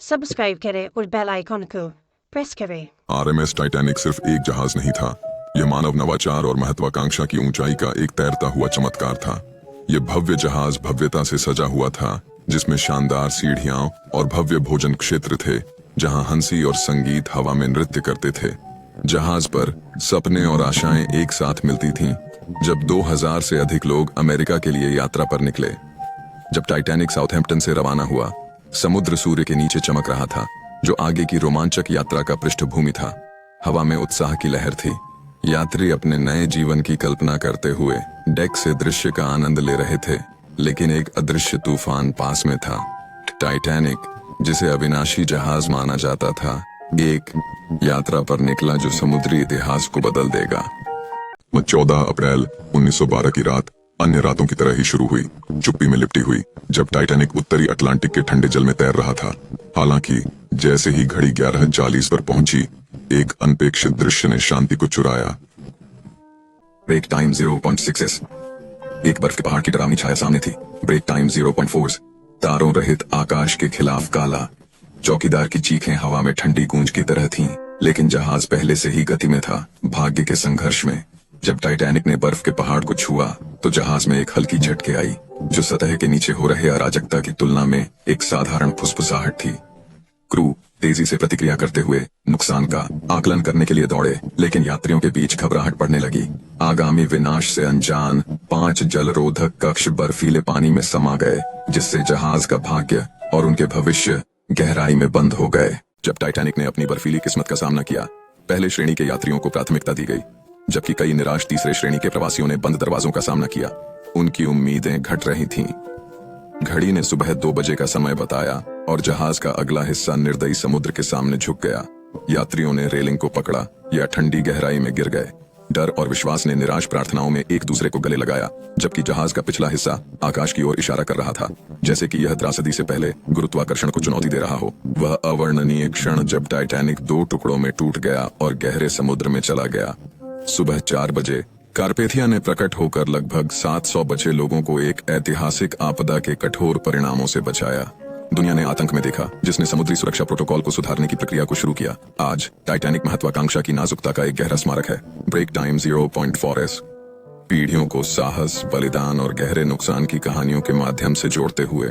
Subscribe करें और bell icon को प्रेस करें। आरएमएस टाइटैनिक सिर्फ एक जहाज नहीं था, यह मानव नवाचार और महत्वाकांक्षा की ऊंचाई का एक तैरता हुआ चमत्कार था। यह भव्य जहाज भव्यता से सजा हुआ था, जिसमें शानदार सीढ़ियां और भव्य भोजन क्षेत्र थे, जहां हंसी और संगीत हवा में नृत्य करते थे। जहाज पर सपने और आशाएं एक साथ मिलती थीं, जब 2000 से अधिक लोग अमेरिका के लिए यात्रा पर निकले। जब टाइटैनिक साउथहैम्पटन से रवाना हुआ, समुद्र सूर्य के नीचे चमक रहा था, जो आगे की रोमांचक यात्रा का पृष्ठभूमि था। हवा में उत्साह की लहर थी। यात्री अपने नए जीवन की कल्पना करते हुए डेक से दृश्य का आनंद ले रहे थे, लेकिन एक अदृश्य तूफान पास में था। टाइटैनिक, जिसे अविनाशी जहाज माना जाता था, एक यात्रा पर निकला जो समुद्री इतिहास को बदल देगा। 14 अप्रैल 1912 की रात अन्य रातों की तरह ही शुरू हुई, चुप्पी में लिपटी हुई, जब टाइटैनिक उत्तरी अटलांटिक के ठंडे जल में तैर रहा था। हालांकि जैसे ही घड़ी 11:40 पर पहुंची, एक अनपेक्षित दृश्य ने शांति को चुराया। Break time 0.6s। एक बर्फ के पहाड़ की डरावनी छाया सामने थी। Break time 0.4s। तारों रहित आकाश के खिलाफ काला। चौकीदार की चीखें हवा में ठंडी गूंज की तरह थीं, लेकिन जहाज पहले से ही गति में था, भाग्य के संघर्ष में। जब टाइटैनिक ने बर्फ के पहाड़ को छुआ, तो जहाज में एक हल्की झटके आई, जो सतह के नीचे हो रहे अराजकता की तुलना में एक साधारण फुसफुसाहट थी। क्रू तेजी से प्रतिक्रिया करते हुए नुकसान का आकलन करने के लिए दौड़े, लेकिन यात्रियों के बीच घबराहट बढ़ने लगी। आगामी विनाश से अनजान 5 जलरोधक कक्ष बर्फीले पानी में समा गए, जिससे जहाज का भाग्य और उनके भविष्य गहराई में बंद हो गए। जब टाइटैनिक ने अपनी बर्फीली किस्मत का सामना किया, पहले श्रेणी के यात्रियों को प्राथमिकता दी गई, जबकि कई निराश तीसरे श्रेणी के प्रवासियों ने बंद दरवाजों का सामना किया। उनकी उम्मीदें घट रही थीं। घड़ी ने सुबह 2 बजे का समय बताया और जहाज का अगला हिस्सा निर्दयी समुद्र के सामने झुक गया। यात्रियों ने रेलिंग को पकड़ा या ठंडी गहराई में गिर गए। डर और विश्वास ने निराश प्रार्थनाओं में एक दूसरे को गले लगाया, जबकि जहाज का पिछला हिस्सा आकाश की ओर इशारा कर रहा था, जैसे कि यह त्रासदी से पहले गुरुत्वाकर्षण को चुनौती दे रहा हो। वह अवर्णनीय क्षण जब टाइटैनिक 2 टुकड़ों में टूट गया और गहरे समुद्र में चला गया। सुबह 4 बजे कारपेथिया ने प्रकट होकर लगभग 700 बचे लोगों को एक ऐतिहासिक आपदा के कठोर परिणामों से बचाया। दुनिया ने आतंक में देखा, जिसने समुद्री सुरक्षा प्रोटोकॉल को सुधारने की प्रक्रिया को शुरू किया। आज टाइटैनिक महत्वाकांक्षा की नाजुकता का एक गहरा स्मारक है। ब्रेक टाइम 0.4s पीढ़ियों को साहस, बलिदान और गहरे नुकसान की कहानियों के माध्यम से जोड़ते हुए